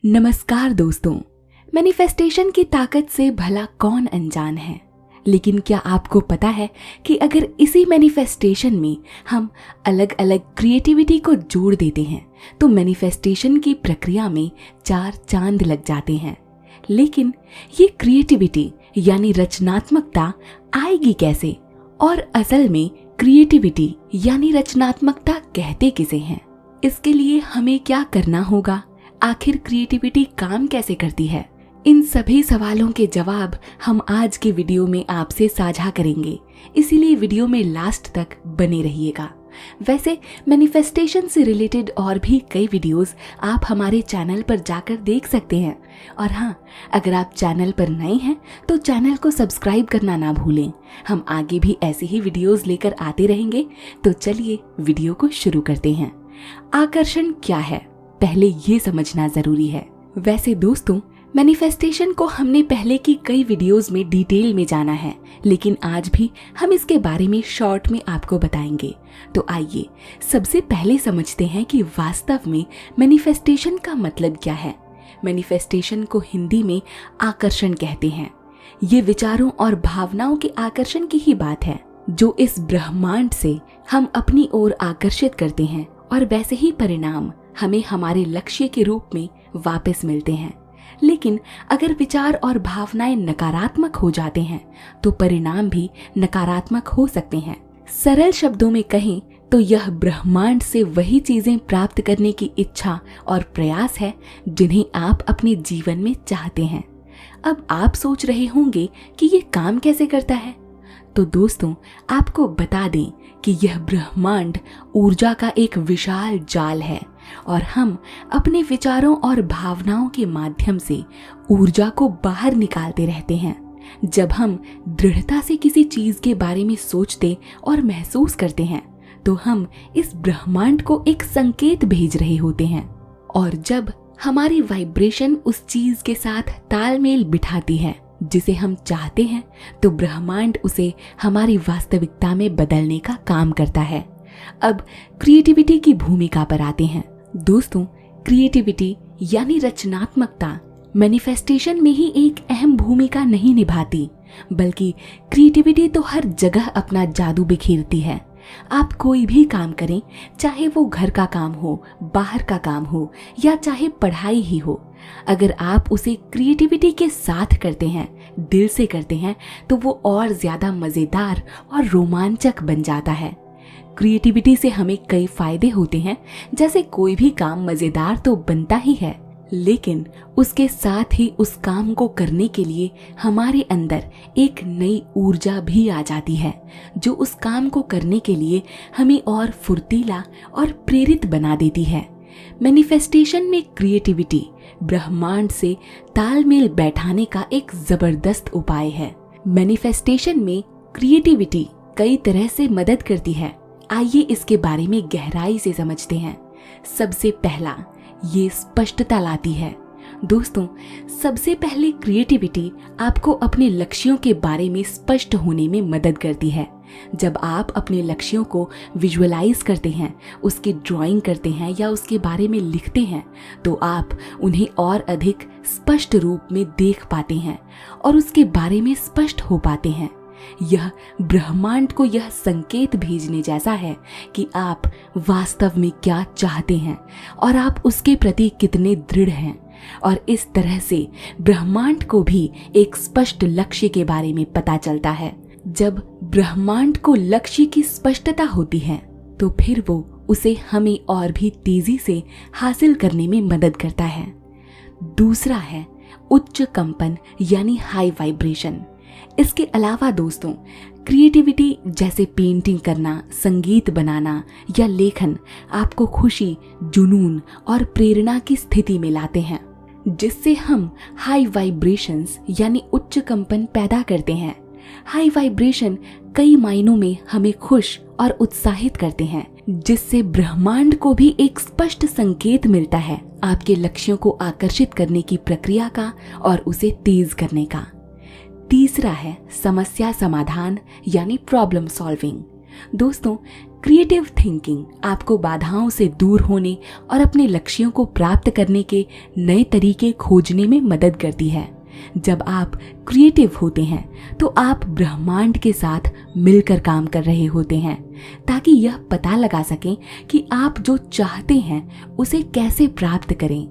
नमस्कार दोस्तों। मैनिफेस्टेशन की ताकत से भला कौन अनजान है, लेकिन क्या आपको पता है कि अगर इसी मैनिफेस्टेशन में हम अलग अलग क्रिएटिविटी को जोड़ देते हैं तो मैनिफेस्टेशन की प्रक्रिया में 4 चांद लग जाते हैं। लेकिन ये क्रिएटिविटी यानी रचनात्मकता आएगी कैसे, और असल में क्रिएटिविटी यानी रचनात्मकता कहते किसे हैं? इसके लिए हमें क्या करना होगा? आखिर क्रिएटिविटी काम कैसे करती है? इन सभी सवालों के जवाब हम आज के वीडियो में आपसे साझा करेंगे, इसीलिए वीडियो में लास्ट तक बने रहिएगा। वैसे मैनिफेस्टेशन से रिलेटेड और भी कई वीडियोस आप हमारे चैनल पर जाकर देख सकते हैं। और हाँ, अगर आप चैनल पर नए हैं तो चैनल को सब्सक्राइब करना ना भूलें। हम आगे भी ऐसे ही वीडियोस लेकर आते रहेंगे। तो चलिए वीडियो को शुरू करते हैं। आकर्षण क्या है, पहले ये समझना जरूरी है। वैसे दोस्तों, मैनिफेस्टेशन को हमने पहले की कई वीडियोस में डिटेल में जाना है, लेकिन आज भी हम इसके बारे में शॉर्ट में आपको बताएंगे। तो आइए सबसे पहले समझते हैं कि वास्तव में मैनिफेस्टेशन का मतलब क्या है। मैनिफेस्टेशन को हिंदी में आकर्षण कहते हैं। ये विचारों और भावनाओं के आकर्षण की ही बात है, जो इस ब्रह्मांड से हम अपनी ओर आकर्षित करते हैं, और वैसे ही परिणाम हमें हमारे लक्ष्य के रूप में वापस मिलते हैं। लेकिन अगर विचार और भावनाएं नकारात्मक हो जाते हैं तो परिणाम भी नकारात्मक हो सकते हैं। सरल शब्दों में कहें तो यह ब्रह्मांड से वही चीजें प्राप्त करने की इच्छा और प्रयास है जिन्हें आप अपने जीवन में चाहते हैं। अब आप सोच रहे होंगे कि ये काम कैसे करता है। तो दोस्तों, आपको बता दें कि यह ब्रह्मांड ऊर्जा का एक विशाल जाल है, और हम अपने विचारों और भावनाओं के माध्यम से ऊर्जा को बाहर निकालते रहते हैं। जब हम दृढ़ता से किसी चीज के बारे में सोचते और महसूस करते हैं तो हम इस ब्रह्मांड को एक संकेत भेज रहे होते हैं, और जब हमारी वाइब्रेशन उस चीज के साथ तालमेल बिठाती है जिसे हम चाहते हैं, तो ब्रह्मांड उसे हमारी वास्तविकता में बदलने का काम करता है। अब क्रिएटिविटी की भूमिका पर आते हैं। दोस्तों, क्रिएटिविटी यानी रचनात्मकता मैनिफेस्टेशन में ही एक अहम भूमिका नहीं निभाती, बल्कि क्रिएटिविटी तो हर जगह अपना जादू बिखेरती है। आप कोई भी काम करें, चाहे वो घर का काम हो, बाहर का काम हो, या चाहे पढ़ाई ही हो, अगर आप उसे क्रिएटिविटी के साथ करते हैं, दिल से करते हैं, तो वो और ज्यादा मजेदार और रोमांचक बन जाता है। क्रिएटिविटी से हमें कई फायदे होते हैं। जैसे कोई भी काम मजेदार तो बनता ही है, लेकिन उसके साथ ही उस काम को करने के लिए हमारे अंदर एक नई ऊर्जा भी आ जाती है, जो उस काम को करने के लिए हमें और फुर्तीला और प्रेरित बना देती है। मैनिफेस्टेशन में क्रिएटिविटी ब्रह्मांड से तालमेल बैठाने का एक जबरदस्त उपाय है। मैनिफेस्टेशन में क्रिएटिविटी कई तरह से मदद करती है। आइए इसके बारे में गहराई से समझते हैं। सबसे पहला, ये स्पष्टता लाती है। दोस्तों, सबसे पहले क्रिएटिविटी आपको अपने लक्ष्यों के बारे में स्पष्ट होने में मदद करती है। जब आप अपने लक्ष्यों को विजुअलाइज करते हैं, उसकी ड्राइंग करते हैं या उसके बारे में लिखते हैं, तो आप उन्हें और अधिक स्पष्ट रूप में देख पाते हैं और उसके बारे में स्पष्ट हो पाते हैं। यह ब्रह्मांड को यह संकेत भेजने जैसा है कि आप वास्तव में क्या चाहते हैं और आप उसके प्रति कितने दृढ़ हैं, और इस तरह से ब्रह्मांड को भी एक स्पष्ट लक्ष्य के बारे में पता चलता है। जब ब्रह्मांड को लक्ष्य की स्पष्टता होती है तो फिर वो उसे हमें और भी तेजी से हासिल करने में मदद करता है। दूसरा है उच्च कंपन यानी हाई वाइब्रेशन। इसके अलावा दोस्तों, क्रिएटिविटी जैसे पेंटिंग करना, संगीत बनाना या लेखन आपको खुशी, जुनून और प्रेरणा की स्थिति में लाते हैं, जिससे हम हाई वाइब्रेशंस यानी उच्च कंपन पैदा करते हैं। हाई वाइब्रेशन कई मायनों में हमें खुश और उत्साहित करते हैं, जिससे ब्रह्मांड को भी एक स्पष्ट संकेत मिलता है आपके लक्ष्यों को आकर्षित करने की प्रक्रिया का और उसे तेज करने का। तीसरा है समस्या समाधान यानी प्रॉब्लम सॉल्विंग। दोस्तों, क्रिएटिव थिंकिंग आपको बाधाओं से दूर होने और अपने लक्ष्यों को प्राप्त करने के नए तरीके खोजने में मदद करती है। जब आप क्रिएटिव होते हैं तो आप ब्रह्मांड के साथ मिलकर काम कर रहे होते हैं ताकि यह पता लगा सकें कि आप जो चाहते हैं उसे कैसे प्राप्त करें।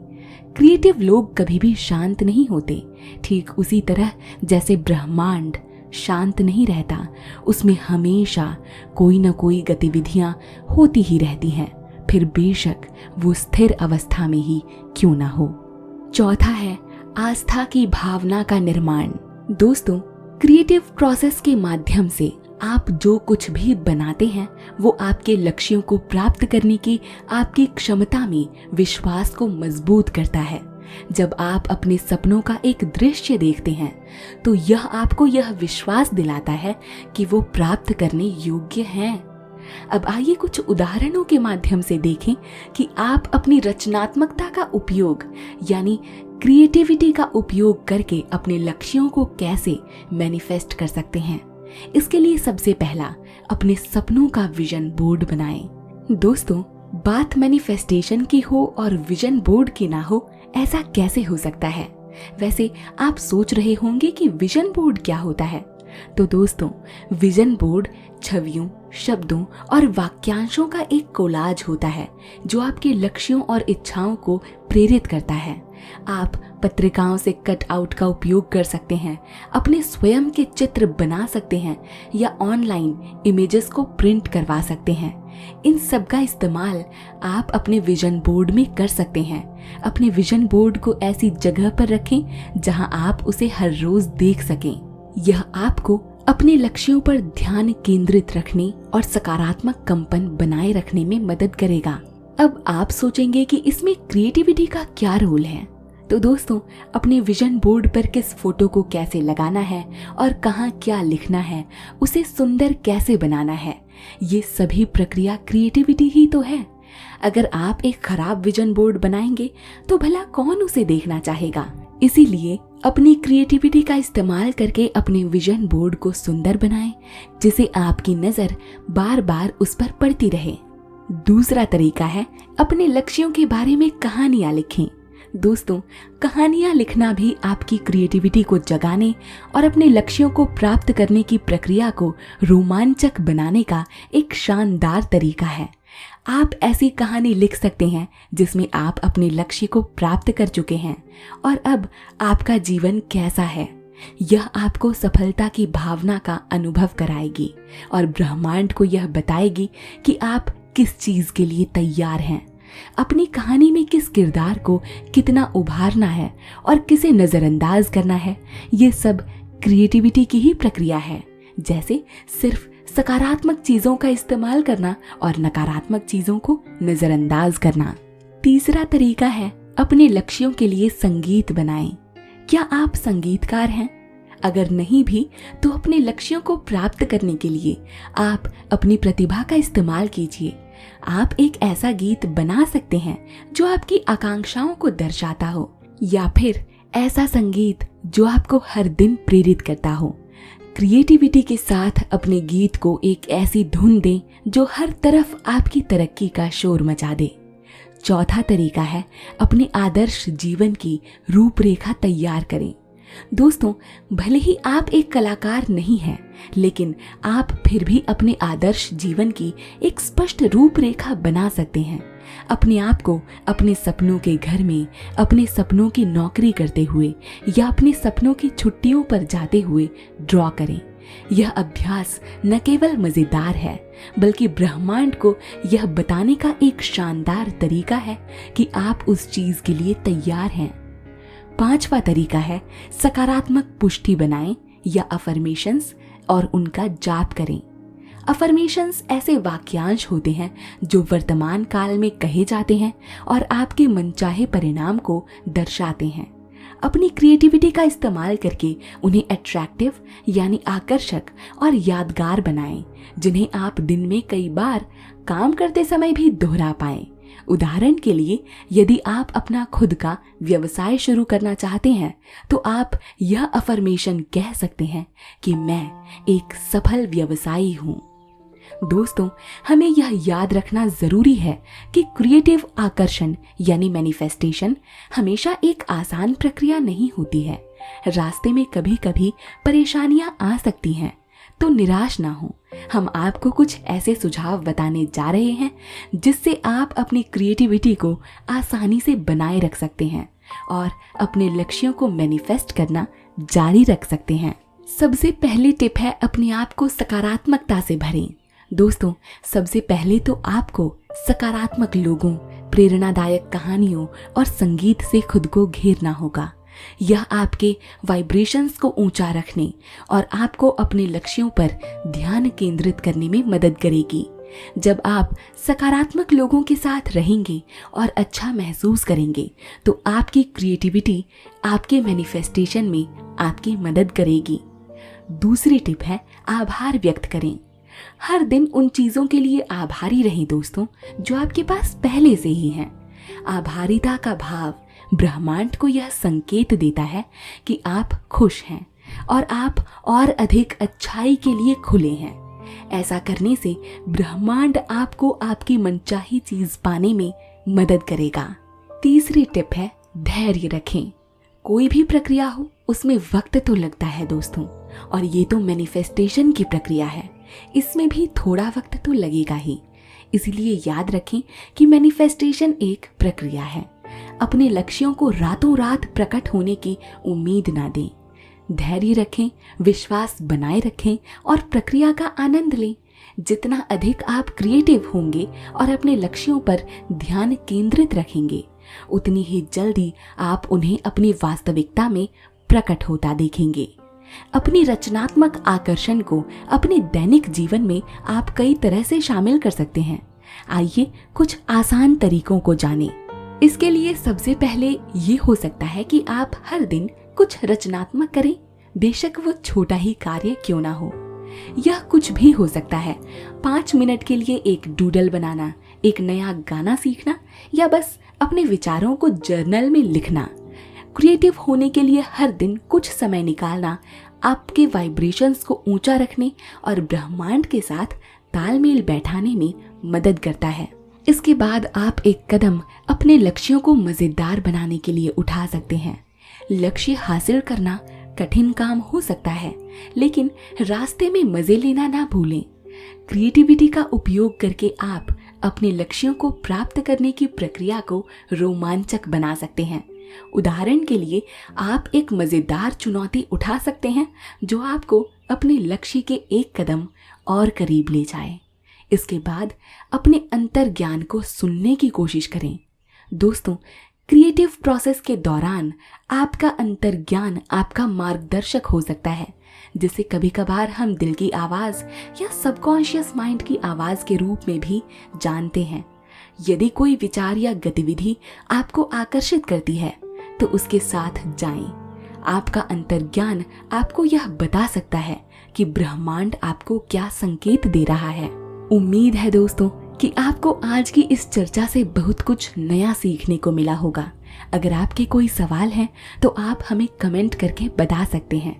क्रिएटिव लोग कभी भी शांत नहीं होते, ठीक उसी तरह जैसे ब्रह्मांड शांत नहीं रहता, उसमें हमेशा कोई न कोई गतिविधियां होती ही रहती हैं, फिर बेशक वो स्थिर अवस्था में ही क्यों ना हो। चौथा है आस्था की भावना का निर्माण। दोस्तों, क्रिएटिव प्रोसेस के माध्यम से आप जो कुछ भी बनाते हैं वो आपके लक्ष्यों को प्राप्त करने की आपकी क्षमता में विश्वास को मजबूत करता है। जब आप अपने सपनों का एक दृश्य देखते हैं तो यह आपको यह विश्वास दिलाता है कि वो प्राप्त करने योग्य हैं। अब आइए कुछ उदाहरणों के माध्यम से देखें कि आप अपनी रचनात्मकता का उपयोग यानी क्रिएटिविटी का उपयोग करके अपने लक्ष्यों को कैसे मैनिफेस्ट कर सकते हैं। इसके लिए सबसे पहला अपने सपनों का विजन बोर्ड बनाएं। दोस्तों, बात मैनिफेस्टेशन की हो और विजन बोर्ड की ना हो, ऐसा कैसे हो सकता है? वैसे आप सोच रहे होंगे कि विजन बोर्ड क्या होता है। तो दोस्तों, विजन बोर्ड छवियों, शब्दों और वाक्यांशों का एक कोलाज होता है जो आपके लक्ष्यों और इच्छाओं को प्रेरित करता है। आप पत्रिकाओं से कट आउट का उपयोग कर सकते हैं, अपने स्वयं के चित्र बना सकते हैं या ऑनलाइन इमेजेस को प्रिंट करवा सकते हैं। इन सब का इस्तेमाल आप अपने विजन बोर्ड में कर सकते हैं। अपने विजन बोर्ड को ऐसी जगह पर रखें जहां आप उसे हर रोज देख सकें। यह आपको अपने लक्ष्यों पर ध्यान केंद्रित रखने और सकारात्मक कंपन बनाए रखने में मदद करेगा। अब आप सोचेंगे कि इसमें क्रिएटिविटी का क्या रोल है। तो दोस्तों, अपने विजन बोर्ड पर किस फोटो को कैसे लगाना है और कहाँ क्या लिखना है, उसे सुंदर कैसे बनाना है, ये सभी प्रक्रिया क्रिएटिविटी ही तो है। अगर आप एक खराब विजन बोर्ड बनाएंगे तो भला कौन उसे देखना चाहेगा। इसीलिए अपनी क्रिएटिविटी का इस्तेमाल करके अपने विजन बोर्ड को सुंदर बनाएं, जिसे आपकी नजर बार बार उस पर पड़ती रहे। दूसरा तरीका है अपने लक्ष्यों के बारे में कहानियां लिखें। दोस्तों, कहानियां लिखना भी आपकी क्रिएटिविटी को जगाने और अपने लक्ष्यों को प्राप्त करने की प्रक्रिया को रोमांचक बनाने का एक शानदार तरीका है। आप ऐसी कहानी लिख सकते हैं जिसमें आप अपने लक्ष्य को प्राप्त कर चुके हैं और अब आपका जीवन कैसा है। यह आपको सफलता की भावना का अनुभव कराएगी और ब्रह्मांड को यह बताएगी कि आप किस चीज के लिए तैयार हैं। अपनी कहानी में किस किरदार को कितना उभारना है और किसे नजरअंदाज करना है, ये सब क्रिएटिविटी की ही प्रक्रिया है। जैसे सिर्फ सकारात्मक चीजों का इस्तेमाल करना और नकारात्मक चीजों को नजरअंदाज करना। तीसरा तरीका है अपने लक्ष्यों के लिए संगीत बनाएं। क्या आप संगीतकार हैं? अगर नहीं भी तो अपने लक्ष्यों को प्राप्त करने के लिए आप अपनी प्रतिभा का इस्तेमाल कीजिए। आप एक ऐसा गीत बना सकते हैं जो आपकी आकांक्षाओं को दर्शाता हो, या फिर ऐसा संगीत जो आपको हर दिन प्रेरित करता हो। क्रिएटिविटी के साथ अपने गीत को एक ऐसी धुन दें जो हर तरफ आपकी तरक्की का शोर मचा दे। चौथा तरीका है अपने आदर्श जीवन की रूपरेखा तैयार करें। दोस्तों, भले ही आप एक कलाकार नहीं हैं, लेकिन आप फिर भी अपने आदर्श जीवन की एक स्पष्ट रूपरेखा बना सकते हैं। अपने आप को अपने सपनों के घर में, अपने सपनों की नौकरी करते हुए या अपने सपनों की छुट्टियों पर जाते हुए ड्रॉ करें। यह अभ्यास न केवल मजेदार है, बल्कि ब्रह्मांड को यह बताने का एक शानदार तरीका है कि आप उस चीज के लिए तैयार हैं। पांचवा तरीका है सकारात्मक पुष्टि बनाएं या अफर्मेशंस और उनका जाप करें। अफर्मेशंस ऐसे वाक्यांश होते हैं जो वर्तमान काल में कहे जाते हैं और आपके मनचाहे परिणाम को दर्शाते हैं। अपनी क्रिएटिविटी का इस्तेमाल करके उन्हें अट्रैक्टिव यानी आकर्षक और यादगार बनाएं, जिन्हें आप दिन में कई बार काम करते समय भी दोहरा पाएं। उदाहरण के लिए, यदि आप अपना खुद का व्यवसाय शुरू करना चाहते हैं तो आप यह अफर्मेशन कह सकते हैं कि मैं एक सफल व्यवसायी हूँ। दोस्तों, हमें यह याद रखना जरूरी है कि क्रिएटिव आकर्षण यानी मैनिफेस्टेशन हमेशा एक आसान प्रक्रिया नहीं होती है। रास्ते में कभी कभी परेशानियां आ सकती हैं, तो निराश ना हो। हम आपको कुछ ऐसे सुझाव बताने जा रहे हैं जिससे आप अपनी क्रिएटिविटी को आसानी से बनाए रख सकते हैं और अपने लक्ष्यों को मैनिफेस्ट करना जारी रख सकते हैं। सबसे पहली टिप है, अपने आप को सकारात्मकता से भरें। दोस्तों, सबसे पहले तो आपको सकारात्मक लोगों, प्रेरणादायक कहानियों और संगीत से खुद को घेरना होगा। यह आपके वाइब्रेशंस को ऊंचा रखने और आपको अपने लक्ष्यों पर ध्यान केंद्रित करने में मदद करेगी। जब आप सकारात्मक लोगों के साथ रहेंगे और अच्छा महसूस करेंगे तो आपकी क्रिएटिविटी आपके मैनिफेस्टेशन में आपकी मदद करेगी। दूसरी टिप है, आभार व्यक्त करें। हर दिन उन चीज़ों के लिए आभारी रहें दोस्तों जो आपके पास पहले से ही हैं। आभारिता का भाव ब्रह्मांड को यह संकेत देता है कि आप खुश हैं और आप और अधिक अच्छाई के लिए खुले हैं। ऐसा करने से ब्रह्मांड आपको आपकी मनचाही चीज पाने में मदद करेगा। तीसरी टिप है, धैर्य रखें। कोई भी प्रक्रिया हो उसमें वक्त तो लगता है दोस्तों, और ये तो मैनिफेस्टेशन की प्रक्रिया है, इसमें भी थोड़ा वक्त तो लगेगा ही। इसलिए याद रखें कि मैनिफेस्टेशन एक प्रक्रिया है। अपने लक्ष्यों को रातों रात प्रकट होने की उम्मीद ना दें। धैर्य रखें, विश्वास बनाए रखें और प्रक्रिया का आनंद लें। जितना अधिक आप क्रिएटिव होंगे और अपने लक्ष्यों पर ध्यान केंद्रित रखेंगे, उतनी ही जल्दी आप उन्हें अपनी वास्तविकता में प्रकट होता देखेंगे। अपनी रचनात्मक आकर्षण को अपने दैनिक जीवन में आप कई तरह से शामिल कर सकते हैं। आइए कुछ आसान तरीकों को जानें। इसके लिए सबसे पहले ये हो सकता है कि आप हर दिन कुछ रचनात्मक करें, बेशक वो छोटा ही कार्य क्यों ना हो। यह कुछ भी हो सकता है। 5 मिनट के लिए एक डूडल बनाना, एक नया गाना सीखना या बस अपने विचारों को जर्नल में लिखना। क्रिएटिव होने के लिए हर दिन कुछ समय निकालना आपके वाइब्रेशंस को ऊंचा रखने और ब्रह्मांड के साथ तालमेल बैठाने में मदद करता है। इसके बाद आप एक कदम अपने लक्ष्यों को मजेदार बनाने के लिए उठा सकते हैं। लक्ष्य हासिल करना कठिन काम हो सकता है, लेकिन रास्ते में मजे लेना ना भूलें। क्रिएटिविटी का उपयोग करके आप अपने लक्ष्यों को प्राप्त करने की प्रक्रिया को रोमांचक बना सकते हैं। उदाहरण के लिए, आप एक मजेदार चुनौती उठा सकते हैं जो आपको अपने लक्ष्य के एक कदम और करीब ले जाए। इसके बाद अपने अंतर्ज्ञान को सुनने की कोशिश करें। दोस्तों, क्रिएटिव प्रोसेस के दौरान आपका अंतर्ज्ञान आपका मार्गदर्शक हो सकता है, जिसे कभी कभार हम दिल की आवाज या सबकॉन्शियस माइंड की आवाज के रूप में भी जानते हैं। यदि कोई विचार या गतिविधि आपको आकर्षित करती है तो उसके साथ जाएं। आपका अंतर्ज्ञान आपको यह बता सकता है कि ब्रह्मांड आपको क्या संकेत दे रहा है। उम्मीद है दोस्तों कि आपको आज की इस चर्चा से बहुत कुछ नया सीखने को मिला होगा। अगर आपके कोई सवाल हैं तो आप हमें कमेंट करके बता सकते हैं।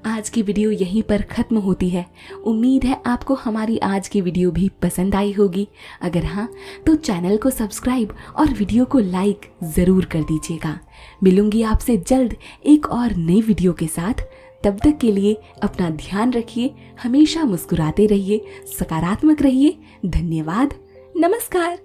आज की वीडियो यहीं पर खत्म होती है। उम्मीद है आपको हमारी आज की वीडियो भी पसंद आई होगी। अगर हाँ, तो चैनल को सब्सक्राइब और वीडियो को लाइक ज़रूर कर दीजिएगा। मिलूंगी आपसे जल्द एक और नई वीडियो के साथ। तब तक के लिए अपना ध्यान रखिए, हमेशा मुस्कुराते रहिए, सकारात्मक रहिए। धन्यवाद, नमस्कार।